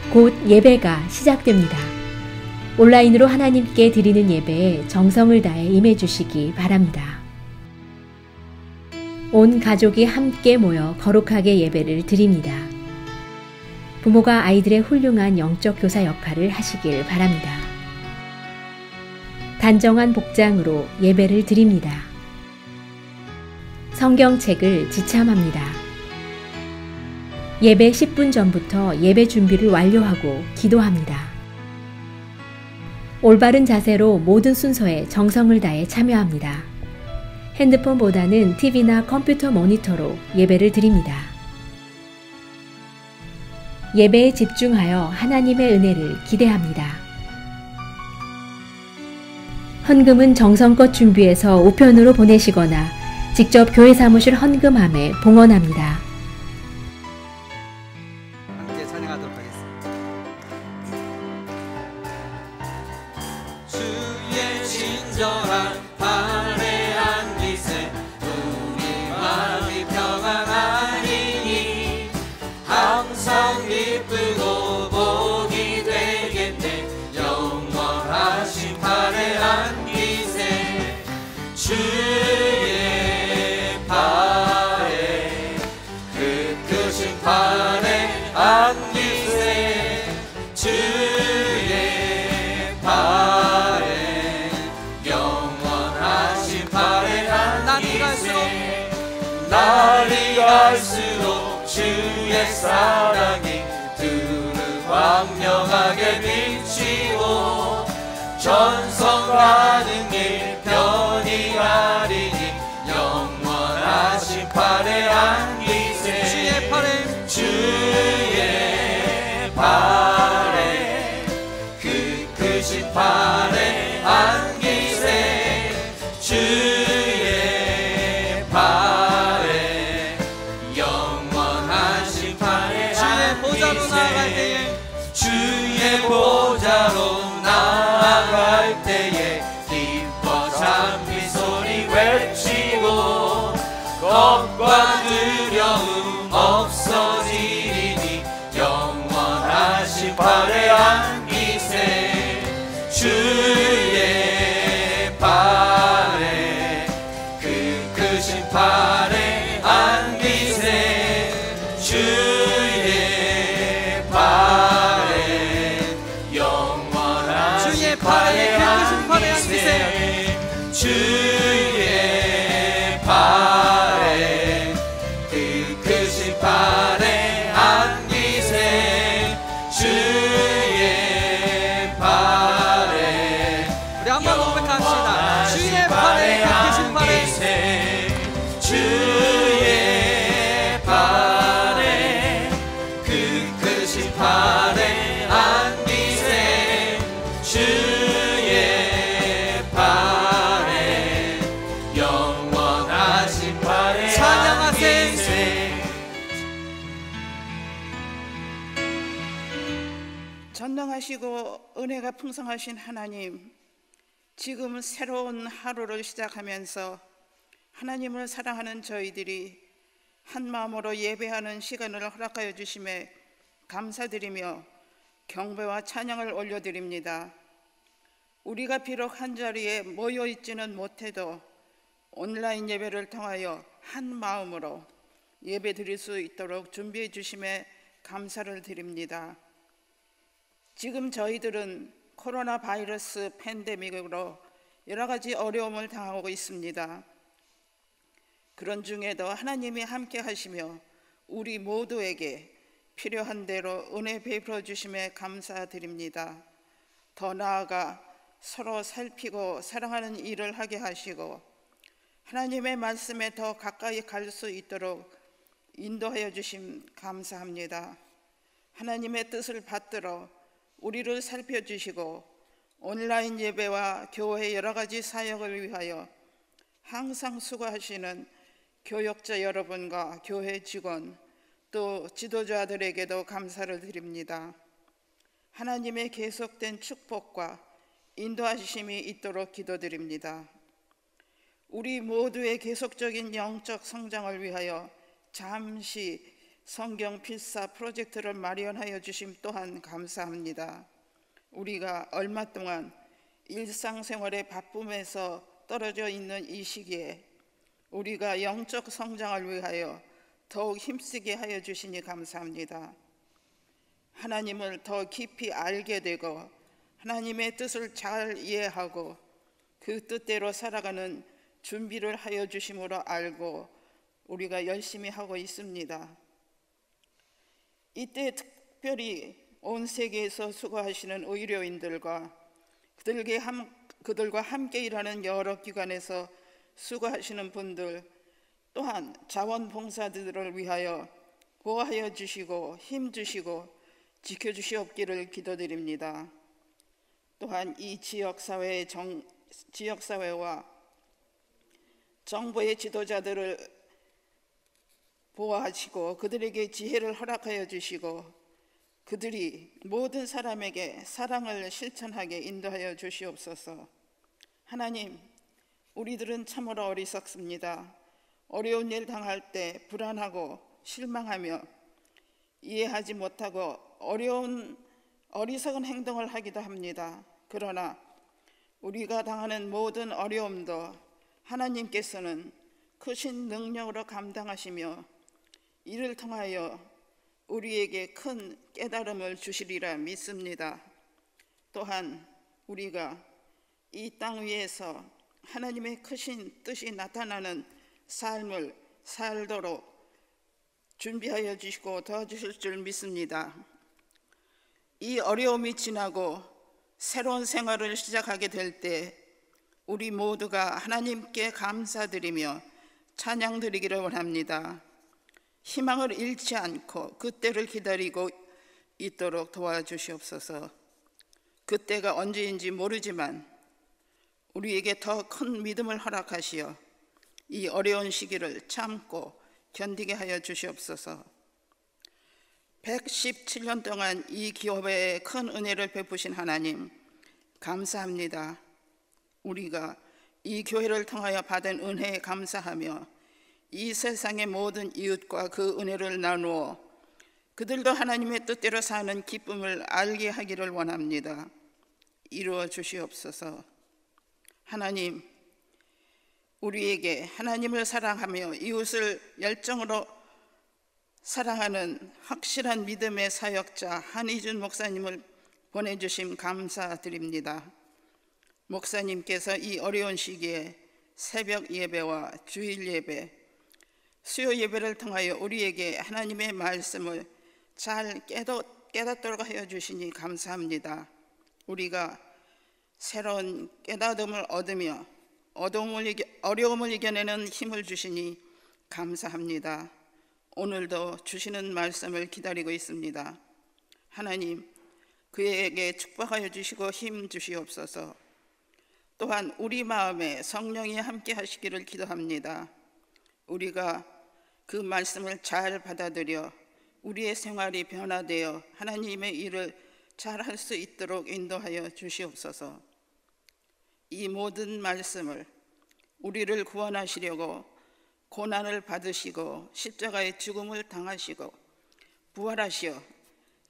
곧 예배가 시작됩니다. 온라인으로 하나님께 드리는 예배에 정성을 다해 임해주시기 바랍니다. 온 가족이 함께 모여 거룩하게 예배를 드립니다. 부모가 아이들의 훌륭한 영적 교사 역할을 하시길 바랍니다. 단정한 복장으로 예배를 드립니다. 성경책을 지참합니다. 예배 10분 전부터 예배 준비를 완료하고 기도합니다. 올바른 자세로 모든 순서에 정성을 다해 참여합니다. 핸드폰보다는 TV나 컴퓨터 모니터로 예배를 드립니다. 예배에 집중하여 하나님의 은혜를 기대합니다. 헌금은 정성껏 준비해서 우편으로 보내시거나 직접 교회 사무실 헌금함에 봉헌합니다. 함께 찬양하도록 하겠습니다. 주의 친절한 발레한 기세 우리 마음이 평안하리니 항상 기쁘고 복이 되겠네. 영원하신 발레한 기세 주의 발에 그 크신 발에 안기세 주의 발에 영원하신 발에 안기세 날이 갈수록 주의 사랑이 두루 광명하게 비치고 전성 가는 길 편히 가리니 영원하신 팔에 안기세 주의 팔에 주의 팔에 그 크신 팔에 안기세 주의 팔에 영원하신 팔에 주의 보좌로 나아갈 때에 주의 보좌로 나아갈 때에 기뻐 찬미 소리 외치고 겁과 두려움 없어지리니 영원하신 팔에 안기세 주의 팔에 그 크신 팔에 안기세 주의 팔에 영원하신 주의 팔에 그 크신 팔에 안기세 주의 팔에 그 크신 팔에 안기세 주의 팔에 우리 한번 고백합시다. 주의 팔에 그 크신 팔에 주의 팔에 그 크신 팔에 안기세 주의 팔에 영원하신 팔에 찬양하세. 전능하시고 은혜가 풍성하신 하나님, 지금 새로운 하루를 시작하면서 하나님을 사랑하는 저희들이 한 마음으로 예배하는 시간을 허락하여 주심에 감사드리며 경배와 찬양을 올려드립니다. 우리가 비록 한자리에 모여 있지는 못해도 온라인 예배를 통하여 한 마음으로 예배 드릴 수 있도록 준비해 주심에 감사를 드립니다. 지금 저희들은 코로나 바이러스 팬데믹으로 여러 가지 어려움을 당하고 있습니다. 그런 중에도 하나님이 함께 하시며 우리 모두에게 필요한 대로 은혜 베풀어 주심에 감사드립니다. 더 나아가 서로 살피고 사랑하는 일을 하게 하시고 하나님의 말씀에 더 가까이 갈 수 있도록 인도하여 주심 감사합니다. 하나님의 뜻을 받들어 우리를 살펴주시고 온라인 예배와 교회 여러 가지 사역을 위하여 항상 수고하시는 교역자 여러분과 교회 직원 또 지도자들에게도 감사를 드립니다. 하나님의 계속된 축복과 인도하심이 있도록 기도드립니다. 우리 모두의 계속적인 영적 성장을 위하여 잠시 성경 필사 프로젝트를 마련하여 주심 또한 감사합니다. 우리가 얼마 동안 일상생활의 바쁨에서 떨어져 있는 이 시기에 우리가 영적 성장을 위하여 더욱 힘쓰게 하여 주시니 감사합니다. 하나님을 더 깊이 알게 되고 하나님의 뜻을 잘 이해하고 그 뜻대로 살아가는 준비를 하여 주심으로 알고 우리가 열심히 하고 있습니다. 이때 특별히 온 세계에서 수고하시는 의료인들과 그들과 함께 일하는 여러 기관에서 수고하시는 분들, 또한 자원봉사들을 위하여 보호하여 주시고 힘주시고 지켜주시옵기를 기도드립니다. 또한 이 지역사회와 정부의 지도자들을 보호하시고 그들에게 지혜를 허락하여 주시고 그들이 모든 사람에게 사랑을 실천하게 인도하여 주시옵소서. 하나님, 우리들은 참으로 어리석습니다. 어려운 일 당할 때 불안하고 실망하며 이해하지 못하고 어리석은 행동을 하기도 합니다. 그러나 우리가 당하는 모든 어려움도 하나님께서는 크신 능력으로 감당하시며 이를 통하여 우리에게 큰 깨달음을 주시리라 믿습니다. 또한 우리가 이 땅 위에서 하나님의 크신 뜻이 나타나는 삶을 살도록 준비하여 주시고 도와주실 줄 믿습니다. 이 어려움이 지나고 새로운 생활을 시작하게 될 때 우리 모두가 하나님께 감사드리며 찬양드리기를 원합니다. 희망을 잃지 않고 그때를 기다리고 있도록 도와주시옵소서. 그때가 언제인지 모르지만 우리에게 더 큰 믿음을 허락하시어 이 어려운 시기를 참고 견디게 하여 주시옵소서. 117년 동안 이 기업에 큰 은혜를 베푸신 하나님 감사합니다. 우리가 이 교회를 통하여 받은 은혜에 감사하며 이 세상의 모든 이웃과 그 은혜를 나누어 그들도 하나님의 뜻대로 사는 기쁨을 알게 하기를 원합니다. 이루어 주시옵소서. 하나님, 우리에게 하나님을 사랑하며 이웃을 열정으로 사랑하는 확실한 믿음의 사역자 한희준 목사님을 보내주심 감사드립니다. 목사님께서 이 어려운 시기에 새벽 예배와 주일 예배, 수요 예배를 통하여 우리에게 하나님의 말씀을 잘 깨닫도록 하여 주시니 감사합니다. 우리가 새로운 깨닫음을 얻으며 어려움을 이겨내는 힘을 주시니 감사합니다. 오늘도 주시는 말씀을 기다리고 있습니다. 하나님, 그에게 축복하여 주시고 힘 주시옵소서. 또한 우리 마음에 성령이 함께 하시기를 기도합니다. 우리가 그 말씀을 잘 받아들여 우리의 생활이 변화되어 하나님의 일을 잘 할 수 있도록 인도하여 주시옵소서. 이 모든 말씀을 우리를 구원하시려고 고난을 받으시고 십자가의 죽음을 당하시고 부활하시어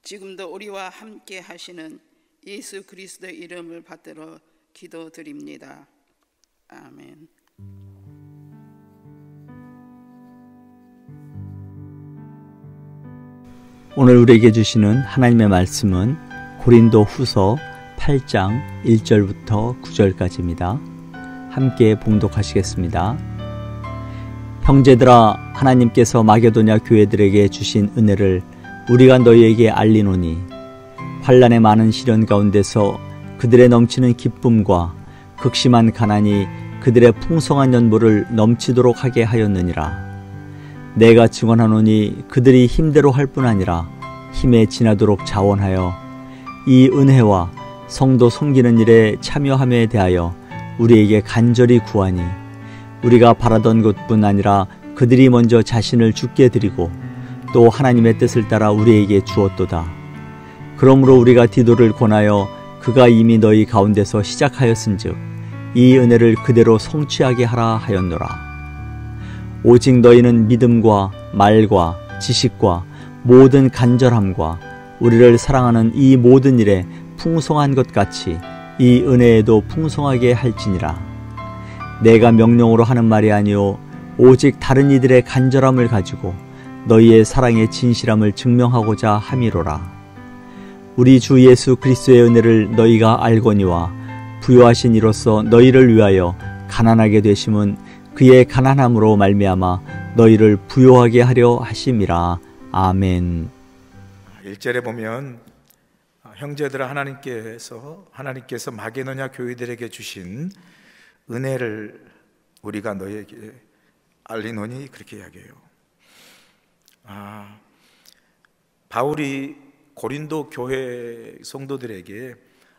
지금도 우리와 함께 하시는 예수 그리스도의 이름을 받들어 기도드립니다. 아멘. 오늘 우리에게 주시는 하나님의 말씀은 고린도 후서 8장 1절부터 9절까지입니다. 함께 봉독하시겠습니다. 형제들아, 하나님께서 마게도냐 교회들에게 주신 은혜를 우리가 너희에게 알리노니 환난의 많은 시련 가운데서 그들의 넘치는 기쁨과 극심한 가난이 그들의 풍성한 연보를 넘치도록 하게 하였느니라. 내가 증언하노니 그들이 힘대로 할 뿐 아니라 힘에 지나도록 자원하여 이 은혜와 성도 섬기는 일에 참여함에 대하여 우리에게 간절히 구하니 우리가 바라던 것뿐 아니라 그들이 먼저 자신을 주께 드리고 또 하나님의 뜻을 따라 우리에게 주었도다. 그러므로 우리가 디도를 권하여 그가 이미 너희 가운데서 시작하였은즉 이 은혜를 그대로 성취하게 하라 하였노라. 오직 너희는 믿음과 말과 지식과 모든 간절함과 우리를 사랑하는 이 모든 일에 풍성한 것 같이 이 은혜에도 풍성하게 할지니라. 내가 명령으로 하는 말이 아니요 오직 다른 이들의 간절함을 가지고 너희의 사랑의 진실함을 증명하고자 함이로라. 우리 주 예수 그리스도의 은혜를 너희가 알거니와 부요하신 이로써 너희를 위하여 가난하게 되심은 그의 가난함으로 말미암아 너희를 부요하게 하려 하심이라. 아멘. 1절에 보면 형제들아 하나님께서 마게도냐 교회들에게 주신 은혜를 우리가 너희에게 알리노니 그렇게 이야기해요. 바울이 고린도 교회 성도들에게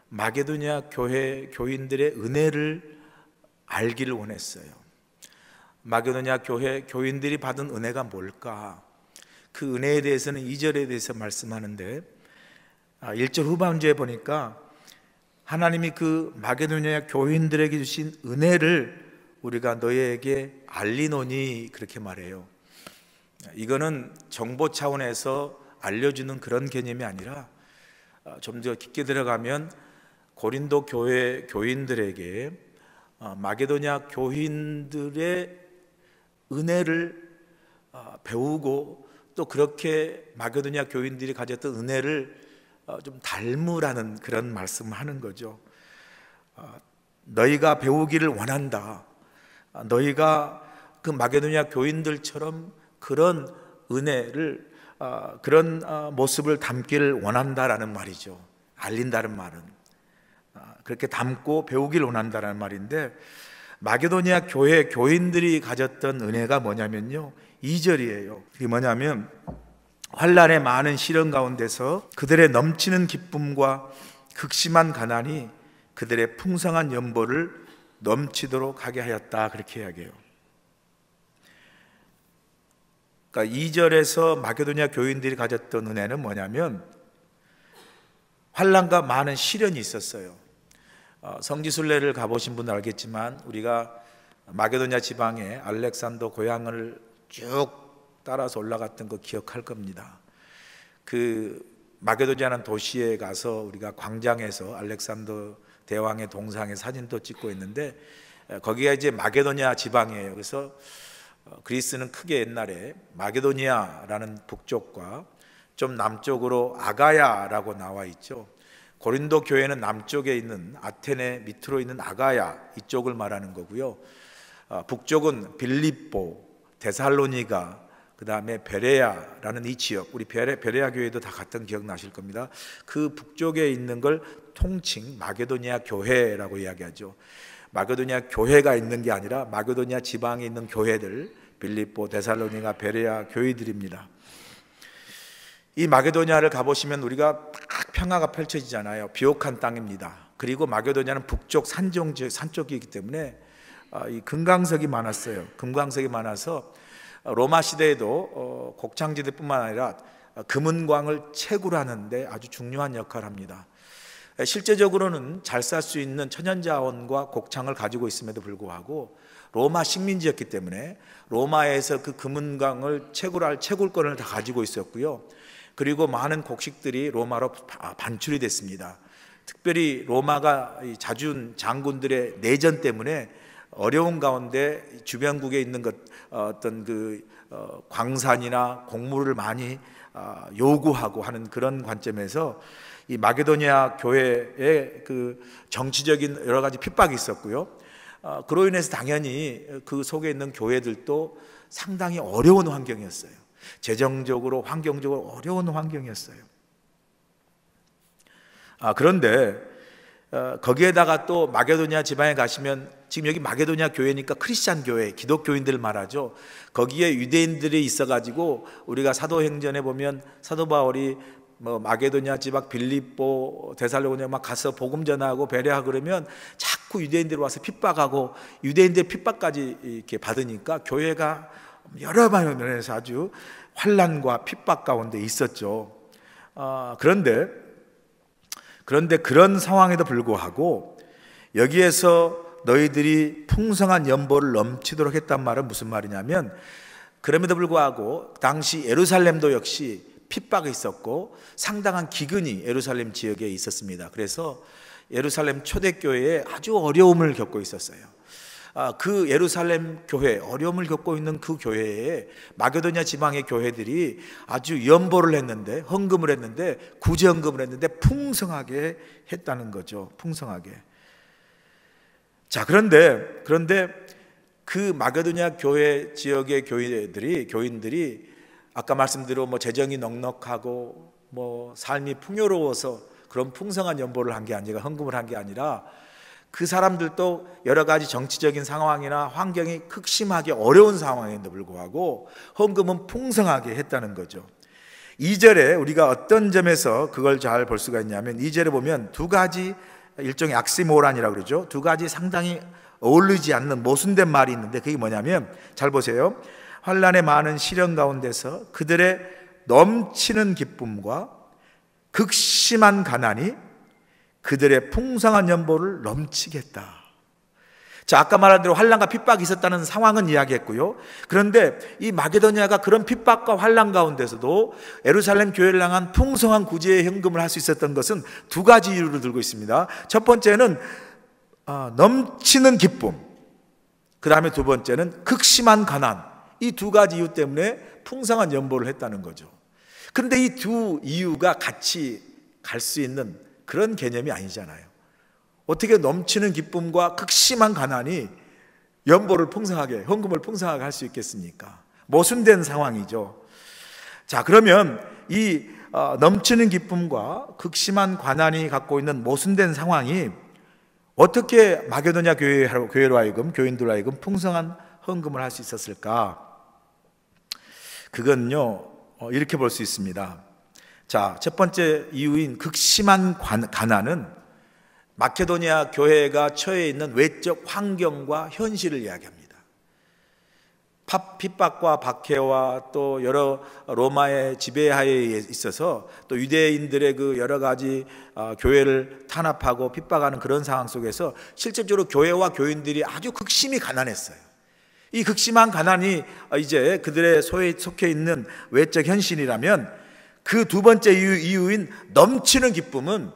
마게도냐 교회 교인들의 은혜를 알기를 원했어요. 마게도냐 교회 교인들이 받은 은혜가 뭘까? 그 은혜에 대해서는 2절에 대해서 말씀하는데 1절 후반부에 보니까 하나님이 그 마게도냐 교인들에게 주신 은혜를 우리가 너희에게 알리노니 그렇게 말해요. 이거는 정보 차원에서 알려주는 그런 개념이 아니라 좀 더 깊게 들어가면 고린도 교회 교인들에게 마게도냐 교인들의 은혜를 배우고 또 그렇게 마게도냐 교인들이 가졌던 은혜를 좀 닮으라는 그런 말씀을 하는 거죠. 너희가 배우기를 원한다. 너희가 그 마게도냐 교인들처럼 그런 은혜를 그런 모습을 담기를 원한다라는 말이죠. 알린다는 말은 그렇게 담고 배우기를 원한다는 말인데, 마게도냐 교회 교인들이 가졌던 은혜가 뭐냐면요 2절이에요. 그게 뭐냐면 환난의 많은 시련 가운데서 그들의 넘치는 기쁨과 극심한 가난이 그들의 풍성한 연보를 넘치도록 하게 하였다 그렇게 이야기해요. 그러니까 2절에서 마게도냐 교인들이 가졌던 은혜는 뭐냐면 환난과 많은 시련이 있었어요. 성지순례를 가보신 분은 알겠지만 우리가 마게도냐 지방에 알렉산더 고향을 쭉 따라서 올라갔던 거 기억할 겁니다. 그 마게도냐라는 도시에 가서 우리가 광장에서 알렉산더 대왕의 동상에 사진도 찍고 있는데 거기가 이제 마게도냐 지방이에요. 그래서 그리스는 크게 옛날에 마게도니아라는 북쪽과 좀 남쪽으로 아가야라고 나와 있죠. 고린도 교회는 남쪽에 있는 아테네 밑으로 있는 아가야 이쪽을 말하는 거고요. 북쪽은 빌립보, 데살로니가, 그 다음에 베레아라는 이 지역, 우리 베레아 교회도 다 갔던 기억 나실 겁니다. 그 북쪽에 있는 걸 통칭 마게도니아 교회라고 이야기하죠. 마게도니아 교회가 있는 게 아니라 마게도니아 지방에 있는 교회들, 빌립보, 데살로니가, 베레아 교회들입니다. 이 마게도니아를 가보시면 우리가 딱 평화가 펼쳐지잖아요. 비옥한 땅입니다. 그리고 마게도니아는 북쪽 산쪽이기 때문에 이 금강석이 많았어요. 금강석이 많아서 로마 시대에도 곡창지대뿐만 아니라 금은광을 채굴하는데 아주 중요한 역할을 합니다. 실제적으로는 잘 살 수 있는 천연자원과 곡창을 가지고 있음에도 불구하고 로마 식민지였기 때문에 로마에서 그 금은광을 채굴할 채굴권을 다 가지고 있었고요. 그리고 많은 곡식들이 로마로 반출이 됐습니다. 특별히 로마가 자준 장군들의 내전 때문에 어려운 가운데 주변국에 있는 어떤 그 광산이나 곡물을 많이 요구하고 하는 그런 관점에서 이 마게도니아 교회의 그 정치적인 여러 가지 핍박이 있었고요. 그로 인해서 당연히 그 속에 있는 교회들도 상당히 어려운 환경이었어요. 재정적으로, 환경적으로 어려운 환경이었어요. 그런데 거기에다가 또 마게도니아 지방에 가시면, 지금 여기 마게도니아 교회니까 크리스찬 교회, 기독교인들 말하죠. 거기에 유대인들이 있어가지고 우리가 사도행전에 보면 사도 바울이 마게도니아 지방 빌립보, 데살로니가 막 가서 복음 전하고 배려하고 그러면 자꾸 유대인들이 와서 핍박하고 유대인들 핍박까지 이렇게 받으니까 교회가 여러 방면에서 아주 환난과 핍박 가운데 있었죠. 그런데 그런 상황에도 불구하고 여기에서 너희들이 풍성한 연보를 넘치도록 했단 말은 무슨 말이냐면, 그럼에도 불구하고 당시 예루살렘도 역시 핍박이 있었고 상당한 기근이 예루살렘 지역에 있었습니다. 그래서 예루살렘 초대교회에 아주 어려움을 겪고 있었어요. 그 예루살렘 교회, 어려움을 겪고 있는 그 교회에 마게도냐 지방의 교회들이 아주 연보를 했는데, 헌금을 했는데, 구제헌금을 했는데 풍성하게 했다는 거죠. 풍성하게. 자, 그런데 그 마게도냐 교회 지역의 교인들이 아까 말씀대로 재정이 넉넉하고 삶이 풍요로워서 그런 풍성한 연보를 한 게 아니라, 헌금을 한 게 아니라, 그 사람들도 여러 가지 정치적인 상황이나 환경이 극심하게 어려운 상황인데도 불구하고 헌금은 풍성하게 했다는 거죠. 2절에 우리가 어떤 점에서 그걸 잘 볼 수가 있냐면, 2절에 보면 두 가지, 일종의 악시모란이라고 그러죠. 두 가지 상당히 어울리지 않는 모순된 말이 있는데, 그게 뭐냐면, 잘 보세요. 환난의 많은 시련 가운데서 그들의 넘치는 기쁨과 극심한 가난이 그들의 풍성한 연보를 넘치게 했다. 자, 아까 말한 대로 환난과 핍박이 있었다는 상황은 이야기했고요. 그런데 이 마게도냐가 그런 핍박과 환난 가운데서도 예루살렘 교회를 향한 풍성한 구제의 헌금을 할 수 있었던 것은 두 가지 이유를 들고 있습니다. 첫 번째는 넘치는 기쁨, 그 다음에 두 번째는 극심한 가난. 이 두 가지 이유 때문에 풍성한 연보를 했다는 거죠. 그런데 이 두 이유가 같이 갈 수 있는 그런 개념이 아니잖아요. 어떻게 넘치는 기쁨과 극심한 가난이 연보를 풍성하게, 헌금을 풍성하게 할 수 있겠습니까? 모순된 상황이죠. 자, 그러면 이 넘치는 기쁨과 극심한 가난이 갖고 있는 모순된 상황이 어떻게 마게도냐 교회로 하여금, 교인들로 하여금 풍성한 헌금을 할 수 있었을까? 그건요, 이렇게 볼 수 있습니다. 자, 첫 번째 이유인 극심한 가난은 마케도니아 교회가 처해 있는 외적 환경과 현실을 이야기합니다. 핍박과 박해와 또 여러 로마의 지배하에 있어서 또 유대인들의 그 여러 가지 교회를 탄압하고 핍박하는 그런 상황 속에서 실질적으로 교회와 교인들이 아주 극심히 가난했어요. 이 극심한 가난이 이제 그들의 속해 있는 외적 현실이라면, 그 두 번째 이유인 넘치는 기쁨은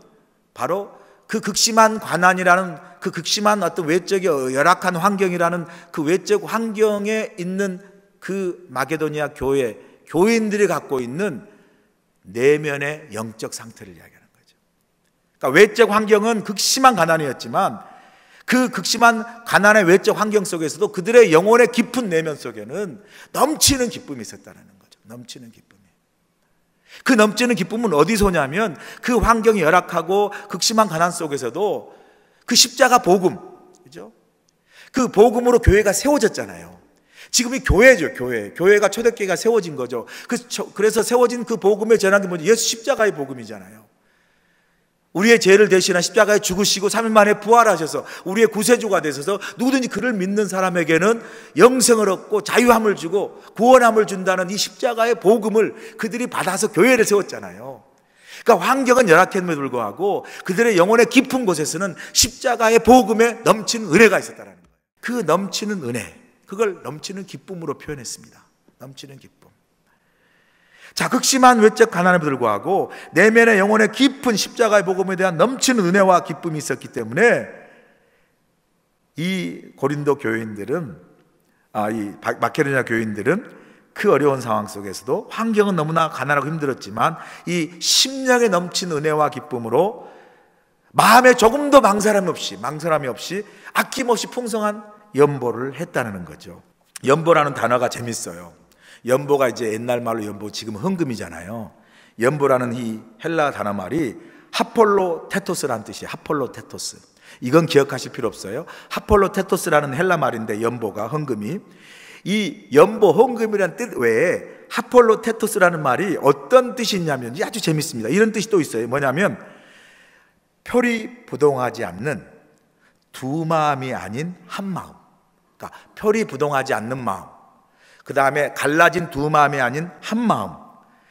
바로 그 극심한 가난이라는, 그 극심한 어떤 외적의 열악한 환경이라는 그 외적 환경에 있는 그 마게도니아 교회 교인들이 갖고 있는 내면의 영적 상태를 이야기하는 거죠. 그러니까 외적 환경은 극심한 가난이었지만 그 극심한 가난의 외적 환경 속에서도 그들의 영혼의 깊은 내면 속에는 넘치는 기쁨이 있었다는 거죠. 넘치는 기쁨이. 그 넘치는 기쁨은 어디서 오냐면, 그 환경이 열악하고 극심한 가난 속에서도 그 십자가 복음, 그죠? 그 복음으로 교회가 세워졌잖아요. 지금이 교회죠, 교회. 교회가 초대교회가 세워진 거죠. 그래서 세워진 그 복음의 전환이 뭐죠? 예수 십자가의 복음이잖아요. 우리의 죄를 대신한 십자가에 죽으시고 3일 만에 부활하셔서 우리의 구세주가 되셔서 누구든지 그를 믿는 사람에게는 영생을 얻고 자유함을 주고 구원함을 준다는 이 십자가의 복음을 그들이 받아서 교회를 세웠잖아요. 그러니까 환경은 열악했음에도 불구하고 그들의 영혼의 깊은 곳에서는 십자가의 복음에 넘치는 은혜가 있었다는 거예요. 그 넘치는 은혜, 그걸 넘치는 기쁨으로 표현했습니다. 넘치는 기쁨. 자, 극심한 외적 가난에도 불구하고 내면의 영혼의 깊은 십자가의 복음에 대한 넘치는 은혜와 기쁨이 있었기 때문에 이 고린도 교인들은, 이 마케도냐 교인들은 그 어려운 상황 속에서도 환경은 너무나 가난하고 힘들었지만 이 심령에 넘치는 은혜와 기쁨으로 마음에 조금도 망설함이 없이 아낌없이 풍성한 연보를 했다는 거죠. 연보라는 단어가 재밌어요. 연보가 이제 옛날 말로 연보, 지금 헌금이잖아요. 연보라는 이 헬라 단어 말이 하폴로 테토스라는 뜻이에요. 하폴로 테토스. 이건 기억하실 필요 없어요. 하폴로 테토스라는 헬라 말인데, 연보가, 헌금이. 이 연보, 헌금이라는 뜻 외에 하폴로 테토스라는 말이 어떤 뜻이 있냐면 아주 재밌습니다. 이런 뜻이 또 있어요. 뭐냐면 표리 부동하지 않는 두 마음이 아닌 한 마음. 그러니까 표리 부동하지 않는 마음, 그 다음에 갈라진 두 마음이 아닌 한 마음,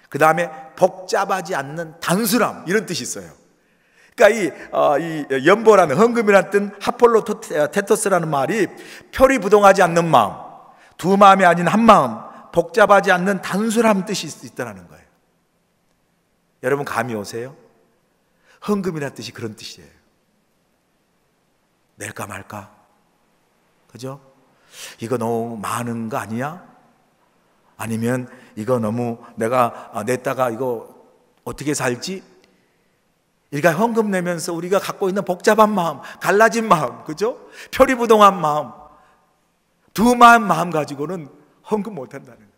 그 다음에 복잡하지 않는 단순함, 이런 뜻이 있어요. 그러니까 이 연보라는, 헌금이라는 뜻, 하폴로 테토스라는 말이 표리 부동하지 않는 마음, 두 마음이 아닌 한 마음, 복잡하지 않는 단순함 뜻이 있다는 거예요. 여러분 감이 오세요? 헌금이라는 뜻이 그런 뜻이에요. 낼까 말까? 그죠? 이거 너무 많은 거 아니야? 아니면 이거 너무 내가 냈다가 이거 어떻게 살지? 우리가 헌금 내면서 우리가 갖고 있는 복잡한 마음, 갈라진 마음, 그죠? 표리부동한 마음, 두마음 마음 가지고는 헌금 못 한다는 거예요.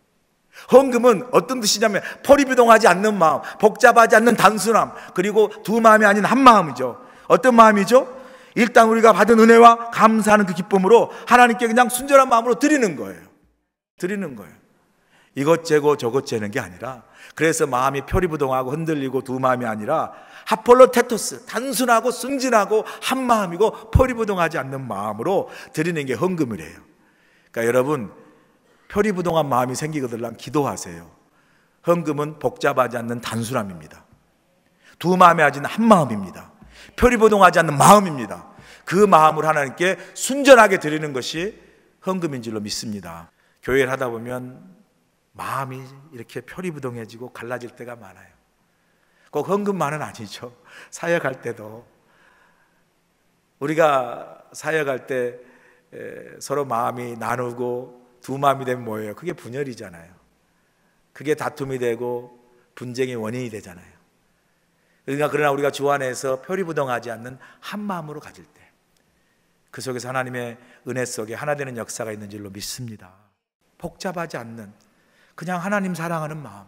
헌금은 어떤 뜻이냐면 표리부동하지 않는 마음, 복잡하지 않는 단순함, 그리고 두 마음이 아닌 한 마음이죠. 어떤 마음이죠? 일단 우리가 받은 은혜와 감사하는 그 기쁨으로 하나님께 그냥 순전한 마음으로 드리는 거예요. 드리는 거예요. 이것 재고 저것 재는 게 아니라, 그래서 마음이 표리부동하고 흔들리고 두 마음이 아니라 하폴로 테토스, 단순하고 순진하고 한 마음이고 표리부동하지 않는 마음으로 드리는 게 헌금이래요. 그러니까 여러분, 표리부동한 마음이 생기거든 기도하세요. 헌금은 복잡하지 않는 단순함입니다. 두 마음이 아닌 한 마음입니다. 표리부동하지 않는 마음입니다. 그 마음을 하나님께 순전하게 드리는 것이 헌금인 줄로 믿습니다. 교회를 하다 보면 마음이 이렇게 표리부동해지고 갈라질 때가 많아요. 꼭 헌금만은 아니죠. 사역할 때도 우리가 사역할 때 서로 마음이 나누고 두 마음이 되면 뭐예요? 그게 분열이잖아요. 그게 다툼이 되고 분쟁의 원인이 되잖아요. 그러나 우리가 주 안에서 표리부동하지 않는 한 마음으로 가질 때, 그 속에서 하나님의 은혜 속에 하나 되는 역사가 있는 줄로 믿습니다. 복잡하지 않는, 그냥 하나님 사랑하는 마음,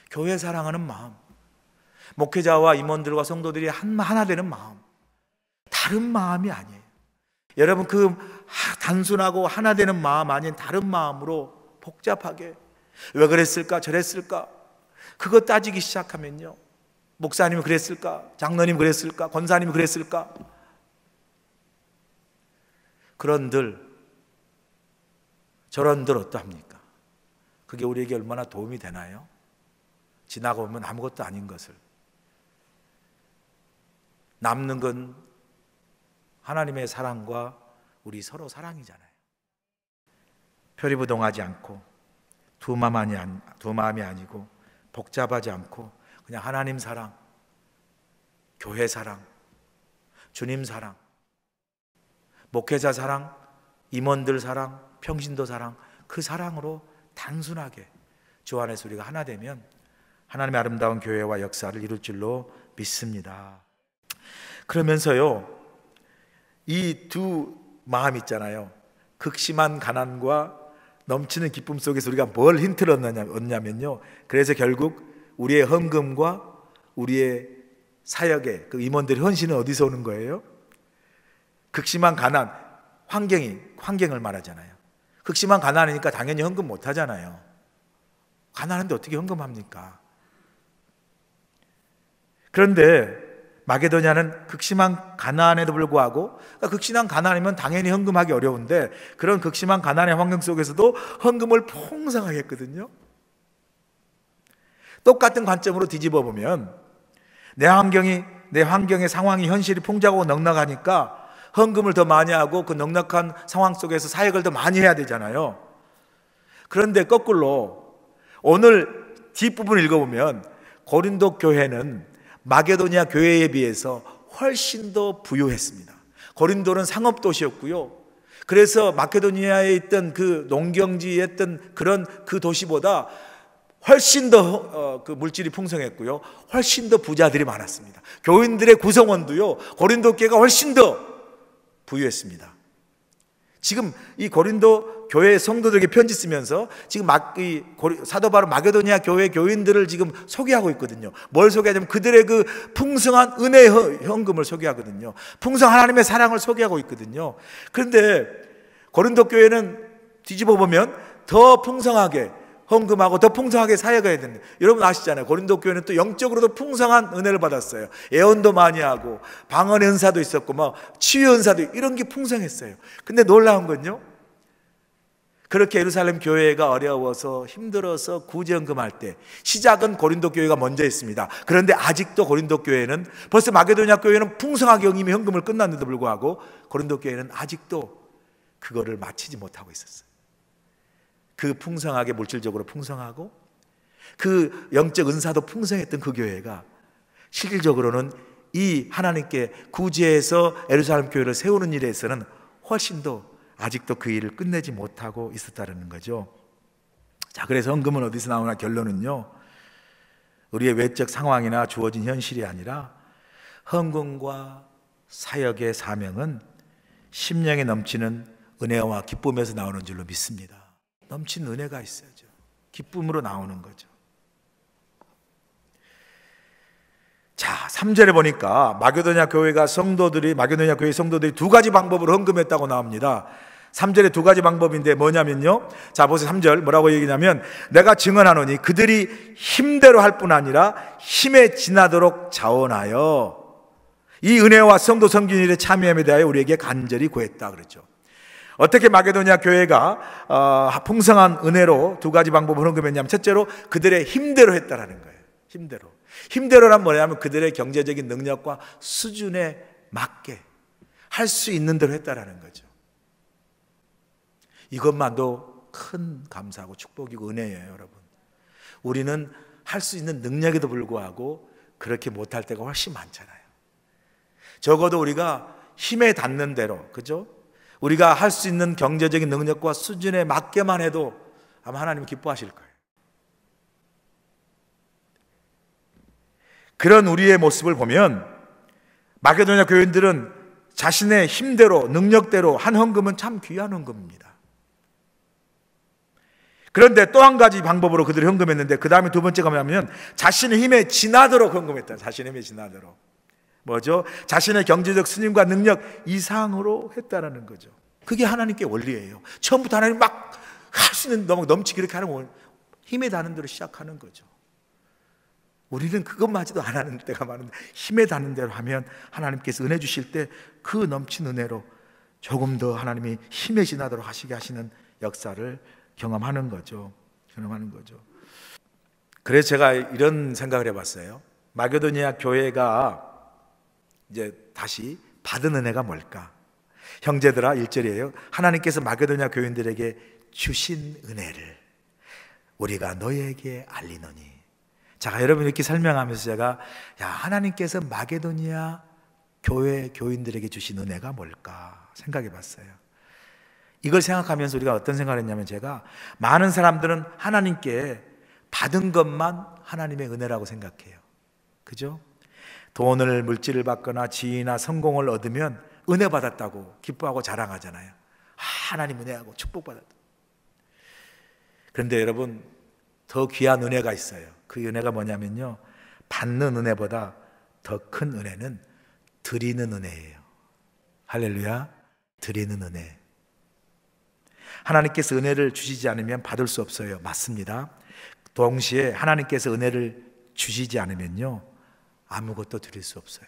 교회 사랑하는 마음, 목회자와 임원들과 성도들이 하나 되는 마음, 다른 마음이 아니에요. 여러분, 그 단순하고 하나 되는 마음 아닌 다른 마음으로 복잡하게 왜 그랬을까 저랬을까 그거 따지기 시작하면요, 목사님이 그랬을까, 장로님 그랬을까, 권사님이 그랬을까, 그런들 저런들 어떠합니까? 그게 우리에게 얼마나 도움이 되나요? 지나고 보면 아무것도 아닌 것을. 남는 건 하나님의 사랑과 우리 서로 사랑이잖아요. 표리부동하지 않고 두 마음이 아니고 복잡하지 않고 그냥 하나님 사랑, 교회 사랑, 주님 사랑, 목회자 사랑, 임원들 사랑, 평신도 사랑, 그 사랑으로 단순하게 주 안에서 우리가 하나 되면 하나님의 아름다운 교회와 역사를 이룰 줄로 믿습니다. 그러면서요, 이 두 마음 있잖아요. 극심한 가난과 넘치는 기쁨 속에서 우리가 뭘 힌트를 얻냐면요, 그래서 결국 우리의 헌금과 우리의 사역의 그 임원들의 헌신은 어디서 오는 거예요? 극심한 가난, 환경을 말하잖아요. 극심한 가난이니까 당연히 헌금 못 하잖아요. 가난한데 어떻게 헌금합니까? 그런데 마게도냐는 극심한 가난에도 불구하고, 그러니까 극심한 가난이면 당연히 헌금하기 어려운데 그런 극심한 가난의 환경 속에서도 헌금을 풍성하게 했거든요. 똑같은 관점으로 뒤집어 보면 내 환경의 상황이 현실이 풍족하고 넉넉하니까 헌금을 더 많이 하고 그 넉넉한 상황 속에서 사역을 더 많이 해야 되잖아요. 그런데 거꾸로 오늘 뒷부분을 읽어보면 고린도 교회는 마게도냐 교회에 비해서 훨씬 더 부유했습니다. 고린도는 상업도시였고요. 그래서 마케도니아에 있던 그 농경지에 있던 그런 그 도시보다 훨씬 더 그 물질이 풍성했고요. 훨씬 더 부자들이 많았습니다. 교인들의 구성원도요, 고린도 교회가 훨씬 더 부유했습니다. 지금 이 고린도 교회 성도들에게 편지 쓰면서 지금 사도 바울 마게도니아 교회 교인들을 지금 소개하고 있거든요. 뭘 소개하냐면 그들의 그 풍성한 은혜 현금을 소개하거든요. 풍성한 하나님의 사랑을 소개하고 있거든요. 그런데 고린도 교회는 뒤집어 보면 더 풍성하게 헌금하고 더 풍성하게 사역해야 되는데, 여러분 아시잖아요. 고린도 교회는 또 영적으로도 풍성한 은혜를 받았어요. 예언도 많이 하고 방언 은사도 있었고 뭐 치유 은사도, 이런 게 풍성했어요. 근데 놀라운 건요, 그렇게 예루살렘 교회가 어려워서 힘들어서 구제헌금할 때 시작은 고린도 교회가 먼저 했습니다. 그런데 아직도 고린도 교회는, 벌써 마게도냐 교회는 풍성하게 이미 헌금을 끝났는데도 불구하고 고린도 교회는 아직도 그거를 마치지 못하고 있었어요. 그 풍성하게, 물질적으로 풍성하고 그 영적 은사도 풍성했던 그 교회가 실질적으로는 이 하나님께 구제해서 예루살렘 교회를 세우는 일에서는 훨씬 더 아직도 그 일을 끝내지 못하고 있었다는 거죠. 자, 그래서 헌금은 어디서 나오나? 결론은요, 우리의 외적 상황이나 주어진 현실이 아니라 헌금과 사역의 사명은 심령에 넘치는 은혜와 기쁨에서 나오는 줄로 믿습니다. 넘치는 은혜가 있어야죠. 기쁨으로 나오는 거죠. 자, 3절에 보니까 마게도냐 교회 성도들이 두 가지 방법으로 헌금했다고 나옵니다. 3절에 두 가지 방법인데 뭐냐면요, 자 보세요. 3절 뭐라고 얘기냐면, 내가 증언하노니 그들이 힘대로 할 뿐 아니라 힘에 지나도록 자원하여 이 은혜와 성도 섬기는 일에 참여함에 대하여 우리에게 간절히 구했다 그랬죠. 어떻게 마게도냐 교회가 풍성한 은혜로 두 가지 방법을 헌금했냐면, 첫째로 그들의 힘대로 했다라는 거예요. 힘대로란 뭐냐면 그들의 경제적인 능력과 수준에 맞게 할 수 있는 대로 했다라는 거죠. 이것만도 큰 감사하고 축복이고 은혜예요, 여러분. 우리는 할 수 있는 능력에도 불구하고 그렇게 못할 때가 훨씬 많잖아요. 적어도 우리가 힘에 닿는 대로, 그죠? 우리가 할 수 있는 경제적인 능력과 수준에 맞게만 해도 아마 하나님 기뻐하실 거예요. 그런 우리의 모습을 보면 마게도냐 교인들은 자신의 힘대로, 능력대로 한 헌금은 참 귀한 헌금입니다. 그런데 또 한 가지 방법으로 그들이 헌금했는데, 그 다음에 두 번째가 뭐냐면 자신의 힘에 지나도록 헌금했다. 자신의 힘에 지나도록. 뭐죠? 자신의 경제적 수준과 능력 이상으로 했다라는 거죠. 그게 하나님께 원리예요. 처음부터 하나님 막 할 수 있는 너무 넘치게 이렇게 하는, 힘에 닿는 대로 시작하는 거죠. 우리는 그것마저도 안 하는 때가 많은데, 힘에 닿는 대로 하면 하나님께서 은혜 주실 때 그 넘친 은혜로 조금 더 하나님이 힘에 지나도록 하시게 하시는 역사를 경험하는 거죠. 그래서 제가 이런 생각을 해봤어요. 마게도냐 교회가 이제 다시 받은 은혜가 뭘까? 형제들아, 1절이에요. 하나님께서 마게도냐 교인들에게 주신 은혜를 우리가 너희에게 알리노니. 자, 여러분 이렇게 설명하면서 제가, 하나님께서 마게도냐 교회 교인들에게 주신 은혜가 뭘까 생각해 봤어요. 이걸 생각하면서 우리가 어떤 생각을 했냐면, 제가 많은 사람들은 하나님께 받은 것만 하나님의 은혜라고 생각해요. 그죠? 돈을, 물질을 받거나 지위나 성공을 얻으면 은혜 받았다고 기뻐하고 자랑하잖아요. 하나님 은혜하고 축복받았다. 그런데 여러분, 더 귀한 은혜가 있어요. 그 은혜가 뭐냐면요, 받는 은혜보다 더 큰 은혜는 드리는 은혜예요. 할렐루야. 드리는 은혜. 하나님께서 은혜를 주시지 않으면 받을 수 없어요. 맞습니다. 동시에 하나님께서 은혜를 주시지 않으면요, 아무것도 드릴 수 없어요.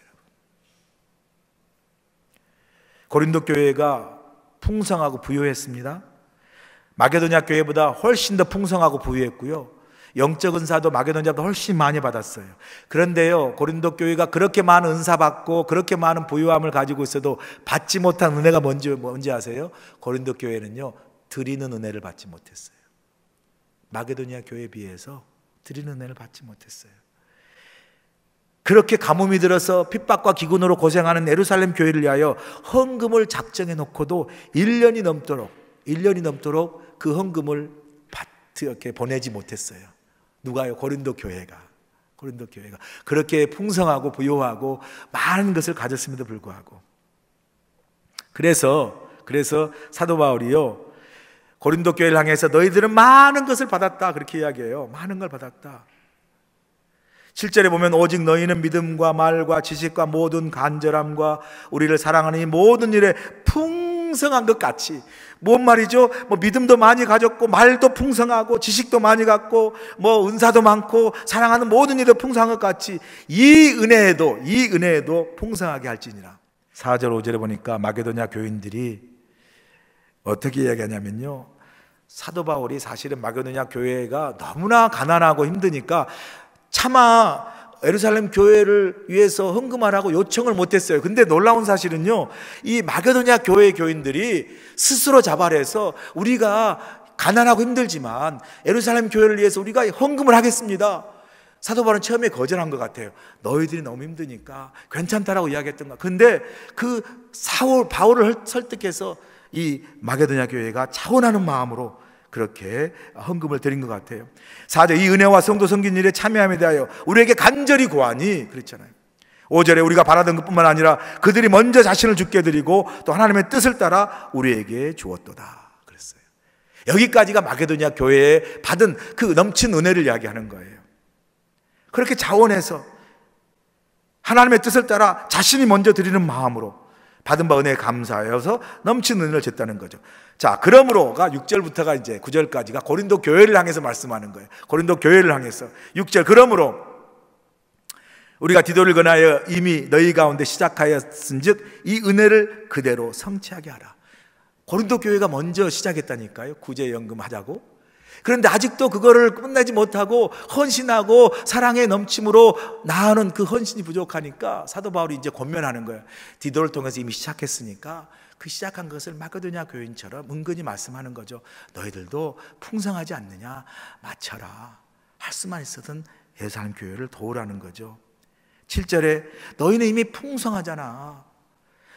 고린도 교회가 풍성하고 부유했습니다. 마게도냐 교회보다 훨씬 더 풍성하고 부유했고요, 영적 은사도 마게도냐보다 훨씬 많이 받았어요. 그런데요, 고린도 교회가 그렇게 많은 은사 받고 그렇게 많은 부유함을 가지고 있어도 받지 못한 은혜가 뭔지 아세요? 고린도 교회는요, 드리는 은혜를 받지 못했어요. 마게도냐 교회에 비해서 드리는 은혜를 받지 못했어요. 그렇게 가뭄이 들어서 핍박과 기근으로 고생하는 예루살렘 교회를 위하여 헌금을 작정해 놓고도 1년이 넘도록 그 헌금을 이렇게 보내지 못했어요. 누가요? 고린도 교회가 그렇게 풍성하고 부유하고 많은 것을 가졌음에도 불구하고. 그래서 사도 바울이요, 고린도 교회를 향해서 너희들은 많은 것을 받았다, 그렇게 이야기해요. 많은 걸 받았다. 7절에 보면, 오직 너희는 믿음과 말과 지식과 모든 간절함과 우리를 사랑하는 이 모든 일에 풍성한 것 같이. 뭔 말이죠? 믿음도 많이 가졌고, 말도 풍성하고, 지식도 많이 갖고, 은사도 많고, 사랑하는 모든 일에 풍성한 것 같이 이 은혜에도 풍성하게 할지니라. 4절 5절에 보니까 마게도냐 교인들이 어떻게 이야기하냐면요, 사도 바울이 사실은 마게도냐 교회가 너무나 가난하고 힘드니까 차마 예루살렘 교회를 위해서 헌금하라고 요청을 못했어요. 근데 놀라운 사실은요, 이 마게도냐 교회 교인들이 스스로 자발해서 우리가 가난하고 힘들지만 예루살렘 교회를 위해서 우리가 헌금을 하겠습니다. 사도 바울은 처음에 거절한 것 같아요. 너희들이 너무 힘드니까 괜찮다라고 이야기했던 거. 근데 그 바울을 설득해서 이 마게도냐 교회가 자원하는 마음으로 그렇게 헌금을 드린 것 같아요. 4절, 이 은혜와 성도 섬긴 일에 참여함에 대하여 우리에게 간절히 구하니, 그랬잖아요. 5절에 우리가 바라던 것뿐만 아니라 그들이 먼저 자신을 주께 드리고 또 하나님의 뜻을 따라 우리에게 주었도다 그랬어요. 여기까지가 마게도냐 교회에 받은 그 넘친 은혜를 이야기하는 거예요. 그렇게 자원해서 하나님의 뜻을 따라 자신이 먼저 드리는 마음으로 받은 바 은혜에 감사하여서 넘친 은혜를 줬다는 거죠. 자, 그러므로가 6절부터가 이제 9절까지가 고린도 교회를 향해서 말씀하는 거예요. 고린도 교회를 향해서 6절, 그러므로 우리가 디도를 권하여 이미 너희 가운데 시작하였은즉 이 은혜를 그대로 성취하게 하라. 고린도 교회가 먼저 시작했다니까요. 구제연금 하자고. 그런데 아직도 그거를 끝내지 못하고 헌신하고 사랑의 넘침으로 나아가는 그 헌신이 부족하니까 사도 바울이 이제 권면하는 거예요. 디도를 통해서 이미 시작했으니까 그 시작한 것을 마게도냐 교인처럼 은근히 말씀하는 거죠. 너희들도 풍성하지 않느냐, 마쳐라. 할 수만 있어든 예루살렘 교회를 도우라는 거죠. 7절에 너희는 이미 풍성하잖아.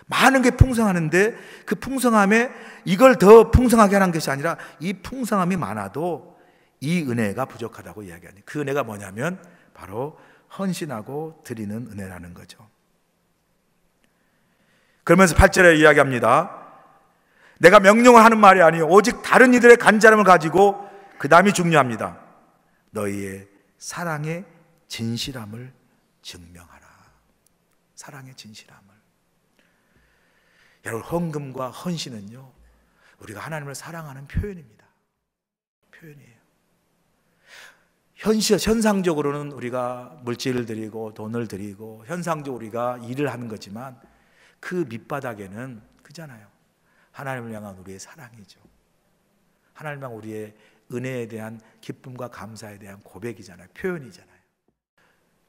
많은 게 풍성하는데 그 풍성함에 이걸 더 풍성하게 하는 것이 아니라 이 풍성함이 많아도 이 은혜가 부족하다고 이야기하니, 그 은혜가 뭐냐면 바로 헌신하고 드리는 은혜라는 거죠. 그러면서 8절에 이야기합니다. 내가 명령을 하는 말이 아니요 오직 다른 이들의 간절함을 가지고, 그 다음이 중요합니다. 너희의 사랑의 진실함을 증명하라. 사랑의 진실함을. 여러분, 헌금과 헌신은요, 우리가 하나님을 사랑하는 표현입니다. 표현이에요. 현상적으로는 우리가 물질을 드리고 돈을 드리고 현상적으로 우리가 일을 하는 거지만 그 밑바닥에는 그잖아요. 하나님을 향한 우리의 사랑이죠. 하나님을 향한 우리의 은혜에 대한 기쁨과 감사에 대한 고백이잖아요. 표현이잖아요.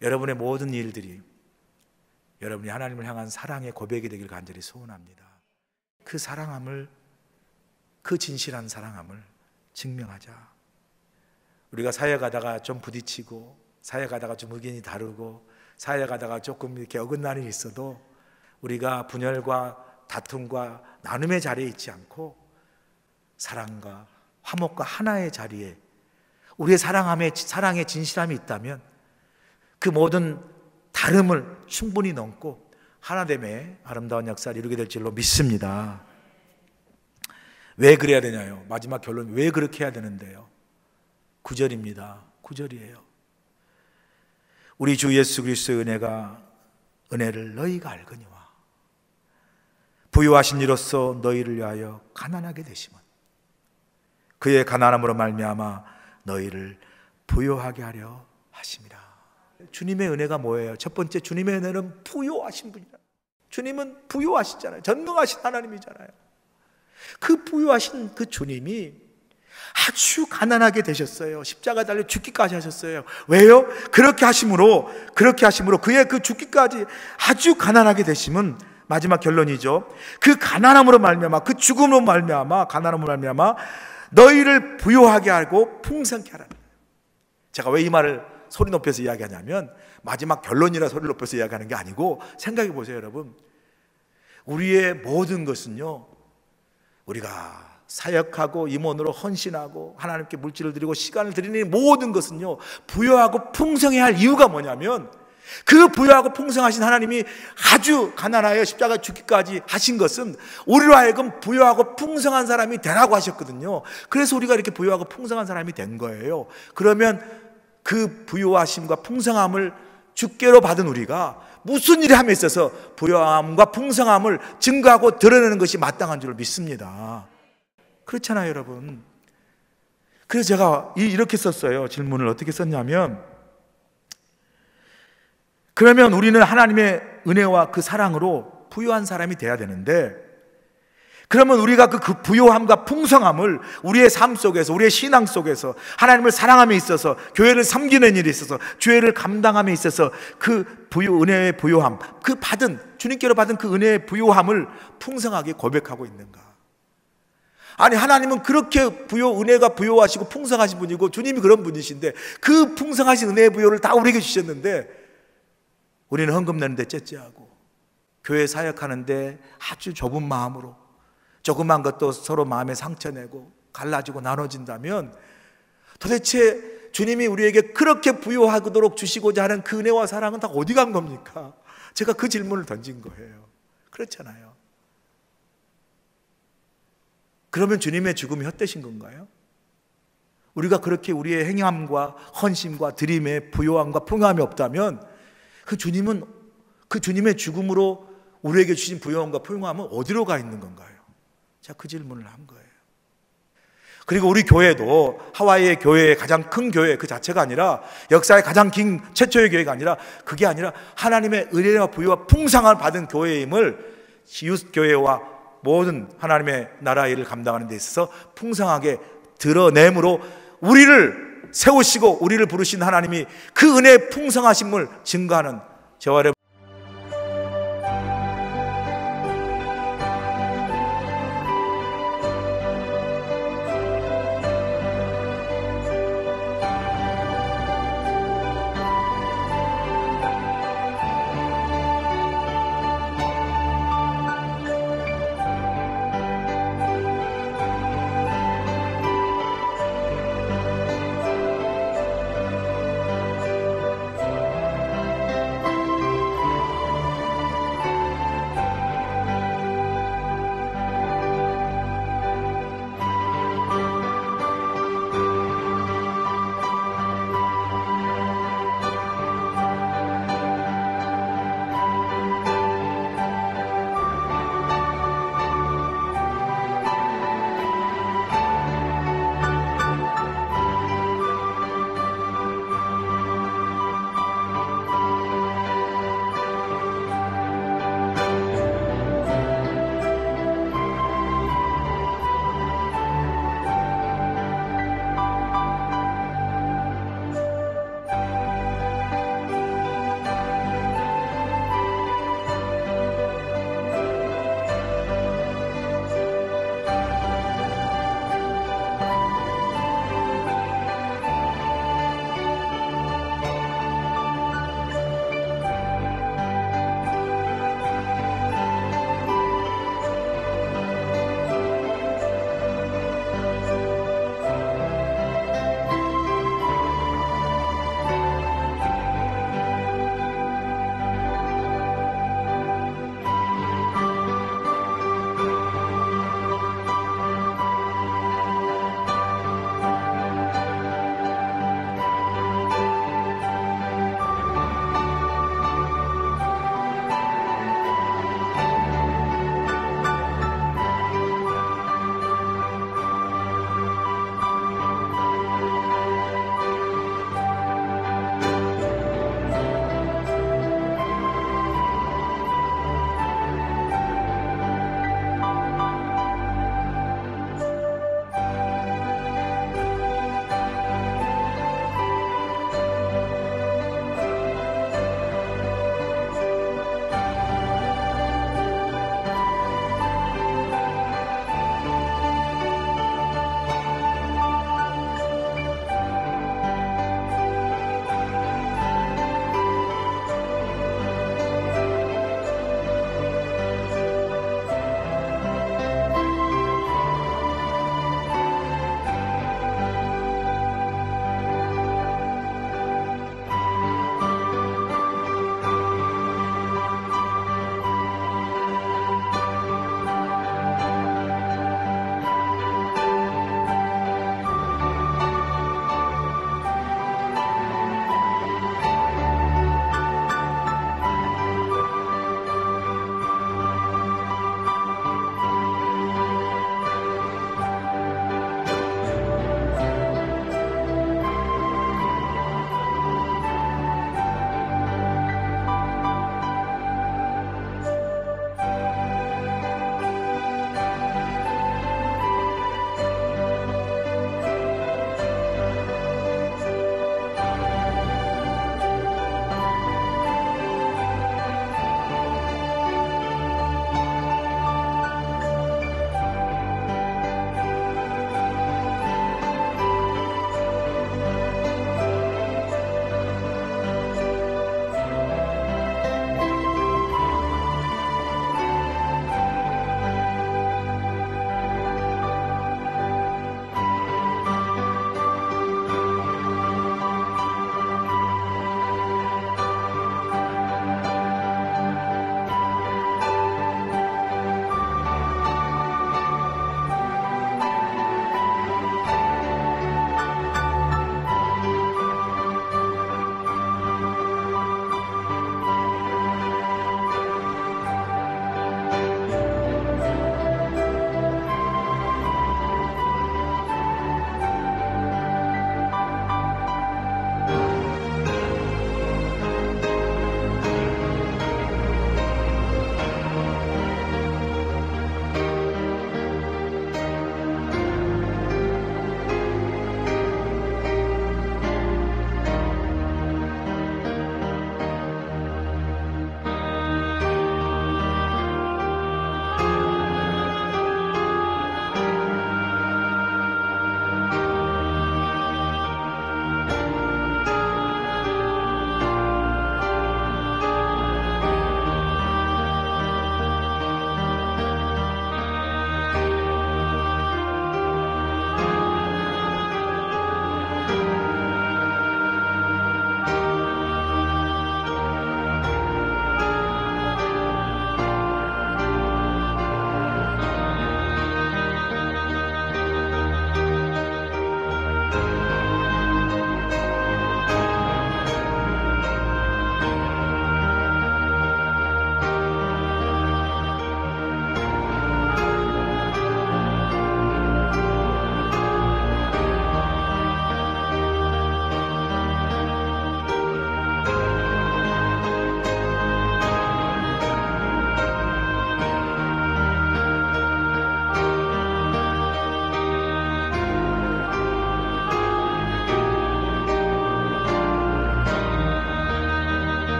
여러분의 모든 일들이 여러분이 하나님을 향한 사랑의 고백이 되길 간절히 소원합니다. 그 사랑함을, 그 진실한 사랑함을 증명하자. 우리가 사회 가다가 좀 부딪히고 사회 가다가 좀 의견이 다르고 사회 가다가 조금 이렇게 어긋나는 일이 있어도 우리가 분열과 다툼과 나눔의 자리에 있지 않고 사랑과 화목과 하나의 자리에 우리의 사랑의 진실함이 있다면 그 모든 다름을 충분히 넘고 하나됨의 아름다운 역사를 이루게 될 줄로 믿습니다. 왜 그래야 되냐요? 마지막 결론, 왜 그렇게 해야 되는데요? 9절입니다. 9절이에요. 우리 주 예수 그리스도의 은혜를 너희가 알거니와 부유하신 이로써 너희를 위하여 가난하게 되심은 그의 가난함으로 말미암아 너희를 부유하게 하려 하심이라. 주님의 은혜가 뭐예요? 첫 번째, 주님의 은혜는 부유하신 분이라. 주님은 부유하시잖아요. 전능하신 하나님이잖아요. 그 부유하신 그 주님이 아주 가난하게 되셨어요. 십자가 달려 죽기까지 하셨어요. 왜요? 그렇게 하심으로 그의 그 죽기까지 아주 가난하게 되심은 마지막 결론이죠. 그 가난함으로 말미암아, 그 죽음으로 말미암아, 가난함으로 말미암아 너희를 부유하게 하고 풍성케 하라는 거예요. 제가 왜 이 말을 소리 높여서 이야기하냐면 마지막 결론이라 소리 높여서 이야기하는 게 아니고, 생각해 보세요 여러분. 우리의 모든 것은요, 우리가 사역하고 임원으로 헌신하고 하나님께 물질을 드리고 시간을 드리는 모든 것은요, 부유하고 풍성해야 할 이유가 뭐냐면 그 부유하고 풍성하신 하나님이 아주 가난하여 십자가 죽기까지 하신 것은 우리로 하여금 부유하고 풍성한 사람이 되라고 하셨거든요. 그래서 우리가 이렇게 부유하고 풍성한 사람이 된 거예요. 그러면 그 부유하심과 풍성함을 주께로 받은 우리가 무슨 일을 함에 있어서 부유함과 풍성함을 증거하고 드러내는 것이 마땅한 줄 믿습니다. 그렇잖아요 여러분. 그래서 제가 이렇게 썼어요. 질문을 어떻게 썼냐면, 그러면 우리는 하나님의 은혜와 그 사랑으로 부유한 사람이 돼야 되는데, 그러면 우리가 그 부유함과 풍성함을 우리의 삶 속에서, 우리의 신앙 속에서, 하나님을 사랑함에 있어서, 교회를 섬기는 일에 있어서, 교회를 감당함에 있어서 그 은혜의 부유함, 주님께로 받은 그 은혜의 부유함을 풍성하게 고백하고 있는가? 아니, 하나님은 그렇게 은혜가 부요하시고 풍성하신 분이고 주님이 그런 분이신데 그 풍성하신 은혜의 부요를 다 우리에게 주셨는데 우리는 헌금 내는데 째째하고 교회 사역하는데 아주 좁은 마음으로 조그만 것도 서로 마음에 상처내고 갈라지고 나눠진다면 도대체 주님이 우리에게 그렇게 부요하도록 주시고자 하는 그 은혜와 사랑은 다 어디 간 겁니까? 제가 그 질문을 던진 거예요. 그렇잖아요. 그러면 주님의 죽음이 헛되신 건가요? 우리가 그렇게 우리의 행함과 헌신과 드림에 부요함과 풍요함이 없다면 그 주님의 죽음으로 우리에게 주신 부요함과 풍요함은 어디로 가 있는 건가요? 제가 그 질문을 한 거예요. 그리고 우리 교회도 하와이의 교회의 가장 큰 교회 그 자체가 아니라 역사의 가장 긴 최초의 교회가 아니라 그게 아니라 하나님의 은혜와 부요와 풍성함을 받은 교회임을 이웃교회와 모든 하나님의 나라 일을 감당하는 데 있어서 풍성하게 드러내므로 우리를 세우시고 우리를 부르신 하나님이 그 은혜의 풍성하심을 증거하는 저와 여러분